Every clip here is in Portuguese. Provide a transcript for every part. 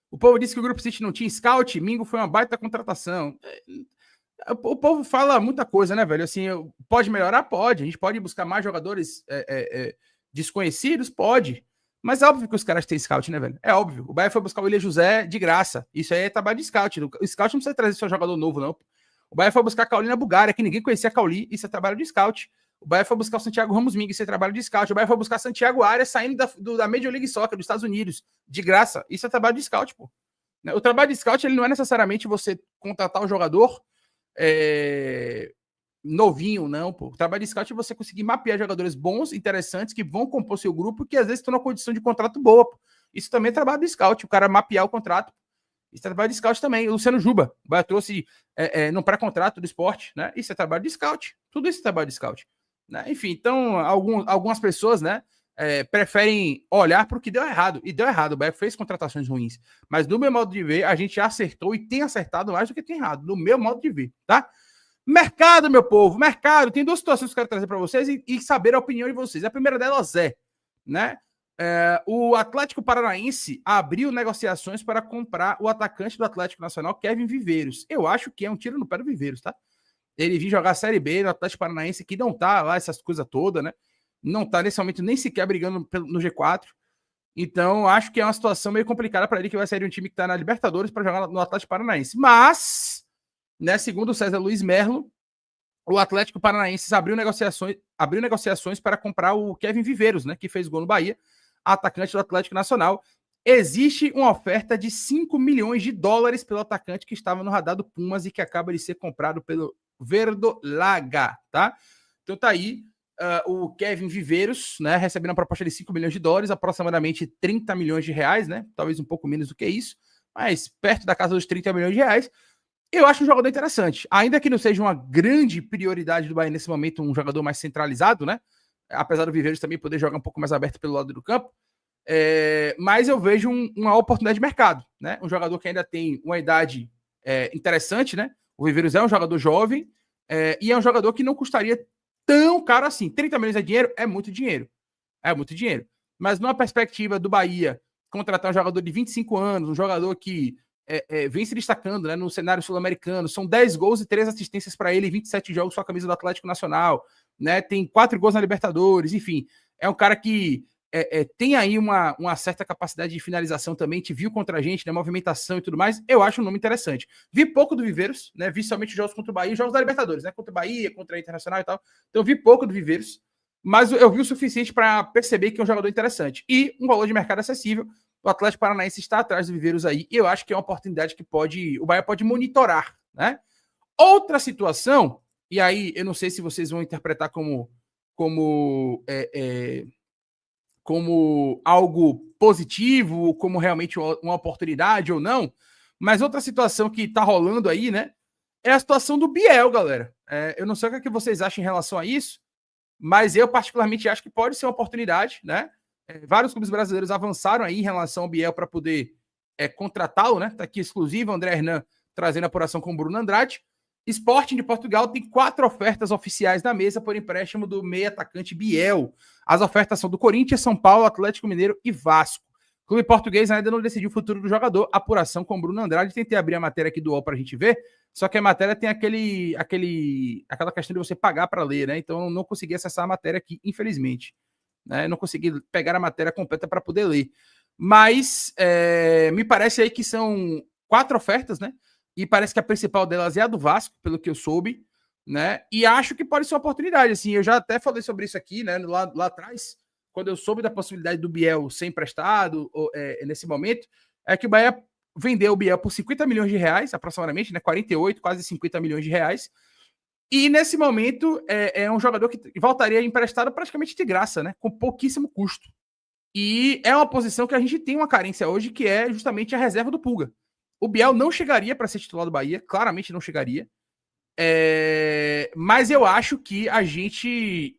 O povo disse que o Grupo City não tinha scout, Mingo foi uma baita contratação. O povo fala muita coisa, né, velho? Assim, pode melhorar? Pode. A gente pode buscar mais jogadores desconhecidos? Pode. Mas é óbvio que os caras têm scout, né, velho? É óbvio. O Bahia foi buscar o Willian José de graça. Isso aí é trabalho de scout. O scout não precisa trazer só jogador novo, não. O Bahia foi buscar a Cauli na Bulgária, que ninguém conhecia a Cauli. Isso é trabalho de scout. O Bahia foi buscar o Santiago Ramos Mingue, isso é trabalho de scout. O Bahia foi buscar Santiago Arias saindo da Major League Soccer dos Estados Unidos, de graça. Isso é trabalho de scout, pô. O trabalho de scout ele não é necessariamente você contratar o jogador novinho, não, pô. O trabalho de scout é você conseguir mapear jogadores bons, interessantes, que vão compor seu grupo, que às vezes estão numa condição de contrato boa, pô. Isso também é trabalho de scout, o cara mapear o contrato. Isso é trabalho de scout também. O Luciano Juba, o Bahia trouxe no pré-contrato do esporte, né? Isso é trabalho de scout. Tudo isso é trabalho de scout. Né? Enfim, então, algumas pessoas, né, preferem olhar para o que deu errado. E deu errado. O Bahia fez contratações ruins. Mas, do meu modo de ver, a gente acertou e tem acertado mais do que tem errado. Do meu modo de ver, tá? Mercado, meu povo, mercado. Tem duas situações que eu quero trazer para vocês e saber a opinião de vocês. A primeira delas né? O Atlético Paranaense abriu negociações para comprar o atacante do Atlético Nacional, Kevin Viveiros. Eu acho que é um tiro no pé do Viveiros, tá? Ele vir jogar a Série B no Atlético Paranaense, que não tá lá, essas coisas todas, né? Não tá nesse momento nem sequer brigando no G4. Então, acho que é uma situação meio complicada para ele, que vai sair de um time que tá na Libertadores para jogar no Atlético Paranaense. Mas, né, segundo o César Luiz Merlo, o Atlético Paranaense abriu negociações para comprar o Kevin Viveiros, né, que fez gol no Bahia, atacante do Atlético Nacional. Existe uma oferta de 5 milhões de dólares pelo atacante que estava no radar do Pumas e que acaba de ser comprado pelo Verdolaga, tá? Então tá aí o Kevin Viveiros, né, recebendo uma proposta de 5 milhões de dólares, aproximadamente 30 milhões de reais, né? Talvez um pouco menos do que isso, mas perto da casa dos 30 milhões de reais. Eu acho um jogador interessante, ainda que não seja uma grande prioridade do Bahia nesse momento, um jogador mais centralizado, né? Apesar do Viveiros também poder jogar um pouco mais aberto pelo lado do campo. Mas eu vejo uma oportunidade de mercado, né? Um jogador que ainda tem uma idade interessante, né? O Viveiros é um jogador jovem e é um jogador que não custaria tão caro assim. 30 milhões é dinheiro? É muito dinheiro. É muito dinheiro. Mas numa perspectiva do Bahia contratar um jogador de 25 anos, um jogador que vem se destacando, né, no cenário sul-americano, são 10 gols e 3 assistências para ele, 27 jogos com a camisa do Atlético Nacional, né, tem 4 gols na Libertadores, enfim, é um cara que tem aí uma certa capacidade de finalização também, te viu contra a gente, né, movimentação e tudo mais, eu acho um nome interessante. Vi pouco do Viveiros, né, vi somente jogos contra o Bahia, jogos da Libertadores, né, contra o Bahia, contra a Internacional e tal, então vi pouco do Viveiros, mas eu vi o suficiente para perceber que é um jogador interessante. E um valor de mercado acessível. O Atlético Paranaense está atrás do Viveiros aí. E eu acho que é uma oportunidade que o Bahia pode monitorar, né? Outra situação, e aí eu não sei se vocês vão interpretar como algo positivo, como realmente uma oportunidade ou não, mas outra situação que está rolando aí, né? É a situação do Biel, galera. Eu não sei o que vocês acham em relação a isso, mas eu particularmente acho que pode ser uma oportunidade, né? Vários clubes brasileiros avançaram aí em relação ao Biel para poder contratá-lo, né? Tá aqui exclusivo, André Hernan trazendo a apuração com o Bruno Andrade. Sporting de Portugal tem 4 ofertas oficiais na mesa por empréstimo do meio atacante Biel. As ofertas são do Corinthians, São Paulo, Atlético Mineiro e Vasco. O clube português ainda não decidiu o futuro do jogador. Apuração com o Bruno Andrade. Tentei abrir a matéria aqui do UOL para a gente ver, só que a matéria tem aquela questão de você pagar para ler, né? Então eu não consegui acessar a matéria aqui, infelizmente. Né? Eu não consegui pegar a matéria completa para poder ler. Mas me parece aí que são 4 ofertas, né? E parece que a principal delas é a do Vasco, pelo que eu soube, né? E acho que pode ser uma oportunidade, assim. Eu já até falei sobre isso aqui, né? Lá atrás, quando eu soube da possibilidade do Biel ser emprestado nesse momento, é que o Bahia vendeu o Biel por 50 milhões de reais, aproximadamente, né? 48, quase 50 milhões de reais. E nesse momento é um jogador que voltaria emprestado praticamente de graça, né? Com pouquíssimo custo. E é uma posição que a gente tem uma carência hoje, que é justamente a reserva do Pulga. O Biel não chegaria para ser titular do Bahia, claramente não chegaria. Mas eu acho que a gente.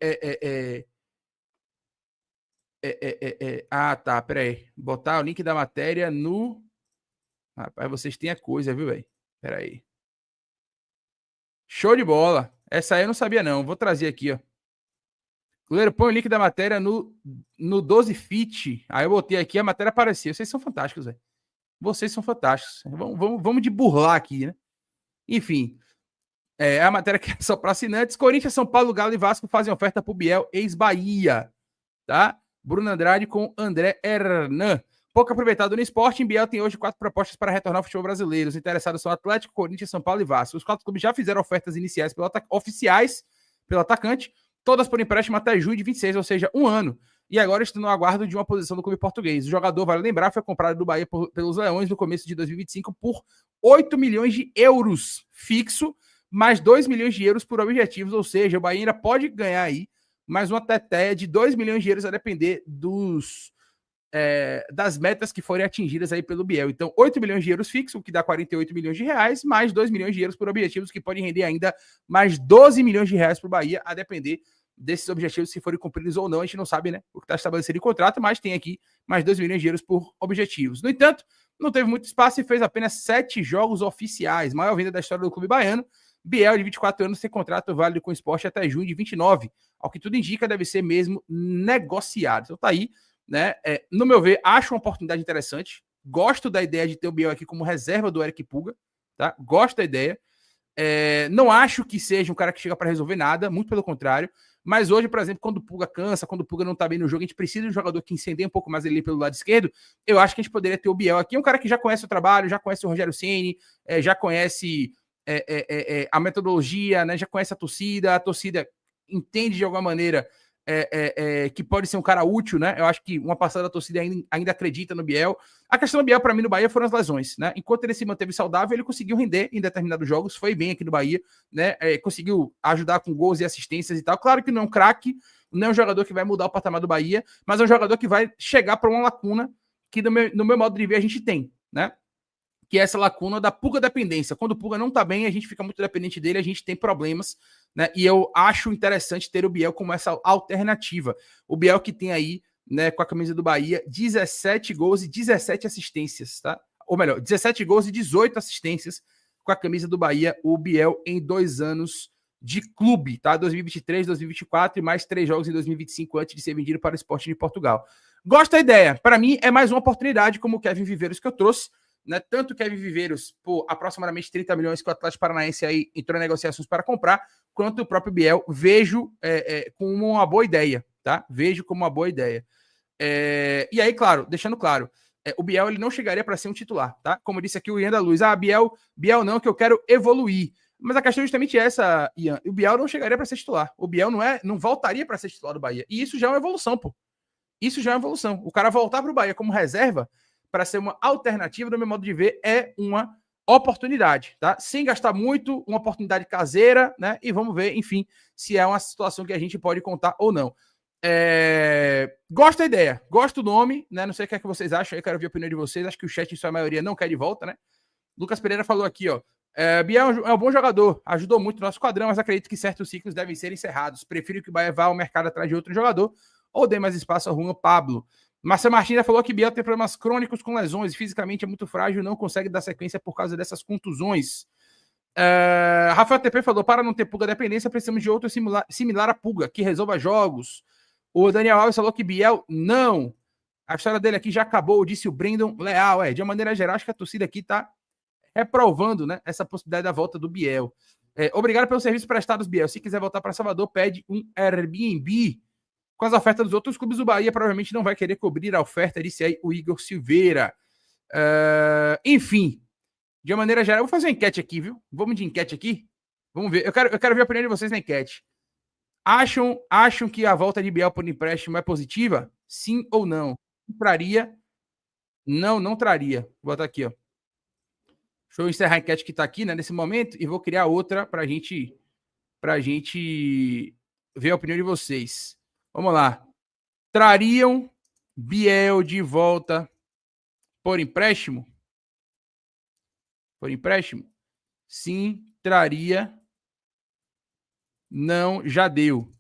Tá, peraí. Botar o link da matéria no. Rapaz, vocês têm a coisa, viu, velho? Peraí. Show de bola. Essa aí eu não sabia, não. Vou trazer aqui, ó. Goleiro, põe o link da matéria no 12 Fit. Aí eu botei aqui, a matéria apareceu. Vocês são fantásticos, velho. Vocês são fantásticos. Vamos de burlar aqui, né? Enfim, a matéria que é só para assinantes. Corinthians, São Paulo, Galo e Vasco fazem oferta pro Biel, ex-Bahia, tá? Bruno Andrade com André Hernan. Pouco aproveitado no esporte, Biel tem hoje 4 propostas para retornar ao futebol brasileiro. Os interessados são Atlético, Corinthians, São Paulo e Vasco. Os 4 clubes já fizeram ofertas iniciais oficiais pelo atacante, todas por empréstimo até junho de 26, ou seja, 1 ano. E agora estão no aguardo de uma posição do clube português. O jogador, vale lembrar, foi comprado do Bahia pelos Leões no começo de 2025 por 8 milhões de euros fixo, mais 2 milhões de euros por objetivos, ou seja, o Bahia ainda pode ganhar aí mais uma teteia de 2 milhões de euros a depender das metas que forem atingidas aí pelo Biel. Então, 8 milhões de euros fixo, o que dá 48 milhões de reais, mais 2 milhões de euros por objetivos, que podem render ainda mais 12 milhões de reais para o Bahia, a depender desses objetivos, se forem cumpridos ou não. A gente não sabe, né, o que está estabelecido em contrato, mas tem aqui mais 2 milhões de euros por objetivos. No entanto, não teve muito espaço e fez apenas 7 jogos oficiais, maior venda da história do clube baiano. Biel, de 24 anos, tem contrato válido com o esporte até junho de 29. Ao que tudo indica, deve ser mesmo negociado. Então tá aí, né? No meu ver, acho uma oportunidade interessante. Gosto da ideia de ter o Biel aqui como reserva do Eric Puga, tá? Gosto da ideia. Não acho que seja um cara que chega para resolver nada, muito pelo contrário. Mas hoje, por exemplo, quando o Puga cansa, quando o Puga não tá bem no jogo, a gente precisa de um jogador que incendeie um pouco mais ali pelo lado esquerdo. Eu acho que a gente poderia ter o Biel aqui, um cara que já conhece o trabalho, já conhece o Rogério Ceni, já conhece a metodologia, né? Já conhece a torcida entende de alguma maneira que pode ser um cara útil, né? Eu acho que uma passada da torcida ainda acredita no Biel. A questão do Biel, para mim, no Bahia foram as lesões, né? Enquanto ele se manteve saudável, ele conseguiu render em determinados jogos, foi bem aqui no Bahia, né? Conseguiu ajudar com gols e assistências e tal. Claro que não é um craque, não é um jogador que vai mudar o patamar do Bahia, mas é um jogador que vai chegar para uma lacuna que, no meu modo de ver, a gente tem, né? Que é essa lacuna da Puga dependência. Quando o Puga não tá bem, a gente fica muito dependente dele, a gente tem problemas, né? E eu acho interessante ter o Biel como essa alternativa. O Biel que tem aí, né, com a camisa do Bahia, 17 gols e 17 assistências, tá? Ou melhor, 17 gols e 18 assistências com a camisa do Bahia, o Biel em 2 anos de clube, tá? 2023, 2024 e mais 3 jogos em 2025 antes de ser vendido para o Sporting de Portugal. Gosto da ideia. Para mim, é mais uma oportunidade, como o Kevin Viveiros que eu trouxe, né? Tanto o Kevin Viveiros, por aproximadamente 30 milhões que o Atlético Paranaense aí entrou em negociações para comprar, quanto o próprio Biel, vejo como uma boa ideia, tá? Vejo como uma boa ideia. E aí, claro, deixando claro, o Biel ele não chegaria para ser um titular, tá? Como disse aqui o Ian da Luz, Biel não, que eu quero evoluir. Mas a questão é justamente essa, Ian. O Biel não chegaria para ser titular. O Biel não voltaria para ser titular do Bahia. E isso já é uma evolução, pô. Isso já é uma evolução. O cara voltar para o Bahia como reserva para ser uma alternativa, no meu modo de ver, é uma oportunidade, tá? Sem gastar muito, uma oportunidade caseira, né? E vamos ver, enfim, se é uma situação que a gente pode contar ou não. Gosto da ideia, gosto do nome, né? Não sei o que é que vocês acham, eu quero ver a opinião de vocês. Acho que o chat, em sua maioria, não quer de volta, né? Lucas Pereira falou aqui, ó. Biel é um bom jogador, ajudou muito no nosso quadrão, mas acredito que certos ciclos devem ser encerrados. Prefiro que o Bahia vá ao mercado atrás de outro jogador ou dê mais espaço ao Juan Pablo. Marcelo Martins já falou que Biel tem problemas crônicos com lesões, fisicamente é muito frágil, não consegue dar sequência por causa dessas contusões. Rafael TP falou, para não ter Puga dependência, precisamos de outro similar a Puga, que resolva jogos. O Daniel Alves falou que Biel, não. A história dele aqui já acabou, disse o Brandon Leal. De uma maneira geral, acho que a torcida aqui está reprovando, né, essa possibilidade da volta do Biel. Obrigado pelo serviço prestado, Biel. Se quiser voltar para Salvador, pede um Airbnb. Com as ofertas dos outros clubes, o Bahia provavelmente não vai querer cobrir a oferta, disse aí o Igor Silveira. Enfim, de uma maneira geral, eu vou fazer uma enquete aqui, viu? Vamos de enquete aqui? Vamos ver. Eu quero ver a opinião de vocês na enquete. Acham que a volta de Biel por empréstimo é positiva? Sim ou não? Traria? Não traria. Vou botar aqui, ó. Deixa eu encerrar a enquete que está aqui, né, nesse momento, e vou criar outra para a gente ver a opinião de vocês. Vamos lá. Trariam Biel de volta por empréstimo? Por empréstimo? Sim, traria. Não, já deu.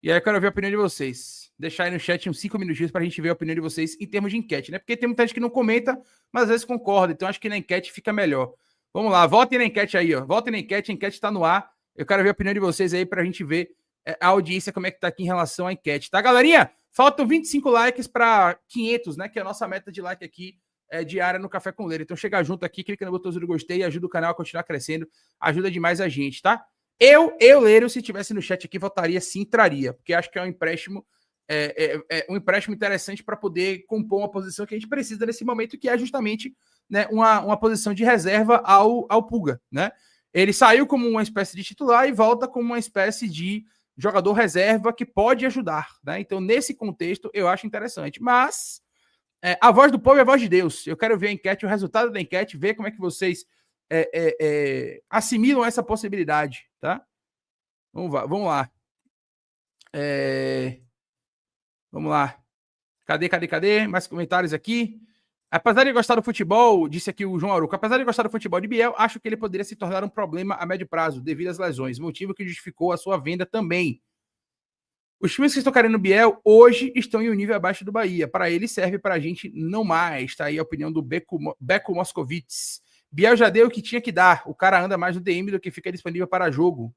E aí eu quero ver a opinião de vocês. Deixar aí no chat uns 5 minutinhos para a gente ver a opinião de vocês em termos de enquete, né? Porque tem muita gente que não comenta, mas às vezes concorda. Então acho que na enquete fica melhor. Vamos lá, votem na enquete aí, ó. Votem na enquete, a enquete está no ar. Eu quero ver a opinião de vocês aí para a gente ver a audiência, como é que tá aqui em relação à enquete, tá, galerinha? Faltam 25 likes para 500, né? Que é a nossa meta de like aqui diária no Café com Leiro. Então chega junto aqui, clica no botãozinho do gostei, ajuda o canal a continuar crescendo, ajuda demais a gente, tá? Leiro, se tivesse no chat aqui, votaria sim, traria, porque acho que é um empréstimo interessante para poder compor uma posição que a gente precisa nesse momento, que é justamente, né, uma posição de reserva ao Puga, né? Ele saiu como uma espécie de titular e volta como uma espécie de jogador reserva que pode ajudar, né? Então, nesse contexto, eu acho interessante. Mas a voz do povo é a voz de Deus. Eu quero ver a enquete, o resultado da enquete, ver como é que vocês assimilam essa possibilidade, tá? Vamos lá. Vamos lá. Cadê? Mais comentários aqui. Apesar de gostar do futebol, disse aqui o João Aruco, apesar de gostar do futebol de Biel, acho que ele poderia se tornar um problema a médio prazo, devido às lesões, motivo que justificou a sua venda também. Os times que estão querendo Biel hoje estão em um nível abaixo do Bahia. Para ele serve, para a gente não mais. Tá aí a opinião do Beco Moscovitz. Biel já deu o que tinha que dar. O cara anda mais no DM do que fica disponível para jogo.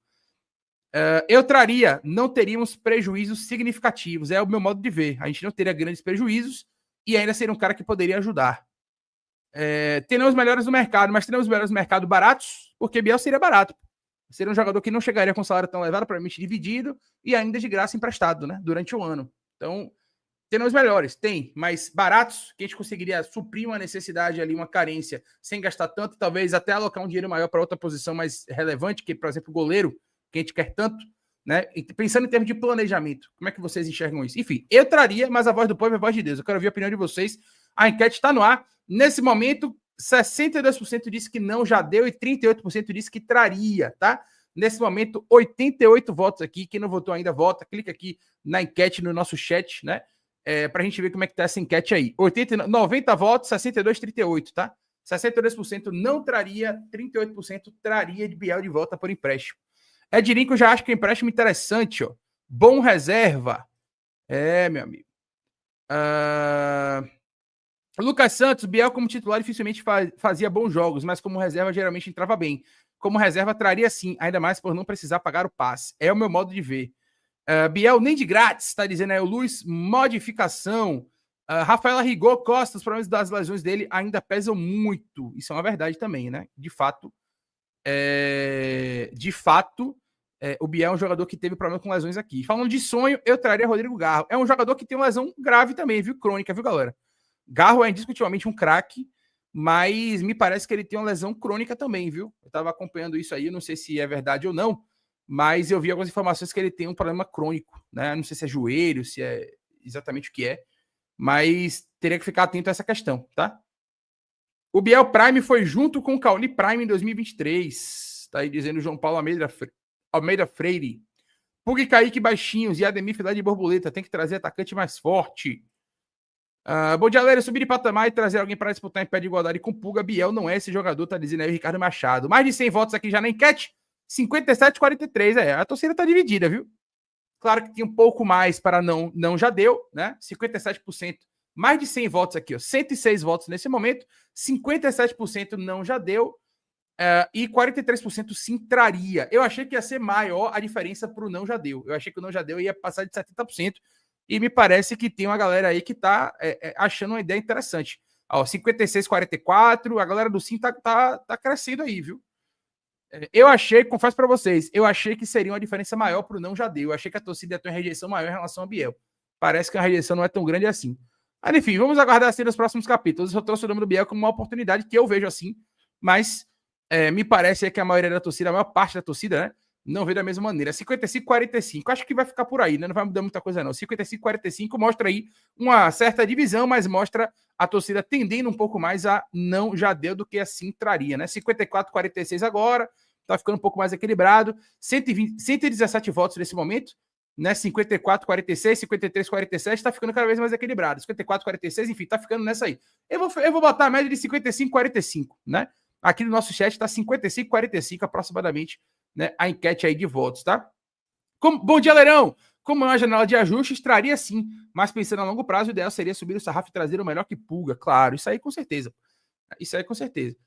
Eu traria, não teríamos prejuízos significativos. É o meu modo de ver. A gente não teria grandes prejuízos e ainda seria um cara que poderia ajudar. Teremos melhores no mercado, mas teremos melhores no mercado baratos, porque Biel seria barato. Seria um jogador que não chegaria com salário tão elevado, provavelmente dividido, e ainda de graça emprestado, né? Durante o ano. Então, teremos melhores, tem, mas baratos, que a gente conseguiria suprir uma necessidade ali, uma carência, sem gastar tanto, talvez até alocar um dinheiro maior para outra posição mais relevante, que, por exemplo, o goleiro, que a gente quer tanto, né? E pensando em termos de planejamento, como é que vocês enxergam isso? Enfim, eu traria, mas a voz do povo é a voz de Deus. Eu quero ouvir a opinião de vocês. A enquete está no ar. Nesse momento, 62% disse que não já deu e 38% disse que traria, tá? Nesse momento, 88 votos aqui. Quem não votou ainda, vota. Clica aqui na enquete no nosso chat, né? Pra gente ver como é que tá essa enquete aí. 90 votos, 62, 38, tá? 62% não traria, 38% traria de Biel de volta por empréstimo. Edrinho, eu já acho que é um empréstimo interessante, ó. Bom reserva. Meu amigo. Lucas Santos, Biel como titular dificilmente fazia bons jogos, mas como reserva geralmente entrava bem. Como reserva traria sim, ainda mais por não precisar pagar o passe. É o meu modo de ver. Biel nem de grátis, tá dizendo aí o Luiz, modificação. Rafael Arrigou Costa, os problemas das lesões dele ainda pesam muito. Isso é uma verdade também, né? De fato, o Biel é um jogador que teve problema com lesões aqui. Falando de sonho, eu traria Rodrigo Garro. É um jogador que tem uma lesão grave também, viu? Crônica, viu, galera? Garro é indiscutivelmente um craque, mas me parece que ele tem uma lesão crônica também, viu? Eu tava acompanhando isso aí, não sei se é verdade ou não, mas eu vi algumas informações que ele tem um problema crônico, né? Não sei se é joelho, se é exatamente o que é, mas teria que ficar atento a essa questão, tá? O Biel Prime foi junto com o Cauli Prime em 2023. Tá aí dizendo o João Paulo Almeida Freire. Pug Kaique baixinhos e Ademir Filé de borboleta. Tem que trazer atacante mais forte. Bom dia, galera. Subir de patamar e trazer alguém para disputar em pé de igualdade com Puga. Biel não é esse jogador, tá dizendo aí o Ricardo Machado. Mais de 100 votos aqui já na enquete. 57-43. A torcida tá dividida, viu? Claro que tinha um pouco mais para não já deu, né? 57%. Mais de 100 votos aqui, ó. 106 votos nesse momento. 57% não já deu. E 43% sim traria. Eu achei que ia ser maior a diferença para o não já deu. Eu achei que o não já deu ia passar de 70%. E me parece que tem uma galera aí que tá achando uma ideia interessante. Ó, 56-44. A galera do sim tá crescendo aí, viu? Eu achei, confesso para vocês, eu achei que seria uma diferença maior para o não já deu. Eu achei que a torcida ia ter uma rejeição maior em relação ao Biel. Parece que a rejeição não é tão grande assim. Mas enfim, vamos aguardar assim nos próximos capítulos. Eu trouxe o nome do Biel como uma oportunidade que eu vejo assim, mas me parece que a maioria da torcida, a maior parte da torcida, né, não vê da mesma maneira. 55-45, acho que vai ficar por aí, né? Não vai mudar muita coisa não. 55-45 mostra aí uma certa divisão, mas mostra a torcida tendendo um pouco mais a não já deu do que assim traria, né? 54-46 agora, tá ficando um pouco mais equilibrado. 117 votos nesse momento, né? 54-46, 53-47, tá ficando cada vez mais equilibrado. 54-46, enfim, tá ficando nessa aí. Eu vou botar a média de 55-45, né? Aqui no nosso chat tá 55-45 aproximadamente, né? A enquete aí de votos, tá? Bom dia, Leirão! Como é uma janela de ajustes, traria sim, mas pensando a longo prazo, o ideal seria subir o sarrafo e trazer o melhor que Puga, claro, isso aí com certeza. Isso aí com certeza.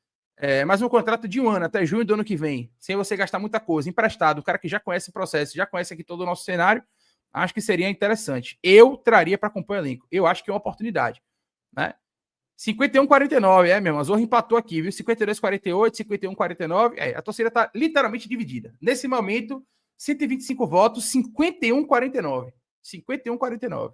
Mas um contrato de um ano, até junho do ano que vem, sem você gastar muita coisa, emprestado, um cara que já conhece o processo, já conhece aqui todo o nosso cenário, acho que seria interessante. Eu traria para compor o elenco. Eu acho que é uma oportunidade, né? 51-49, mesmo. A Zorra empatou aqui, viu? 52-48, 51-49. A torcida tá literalmente dividida. Nesse momento, 125 votos, 51-49. 51-49.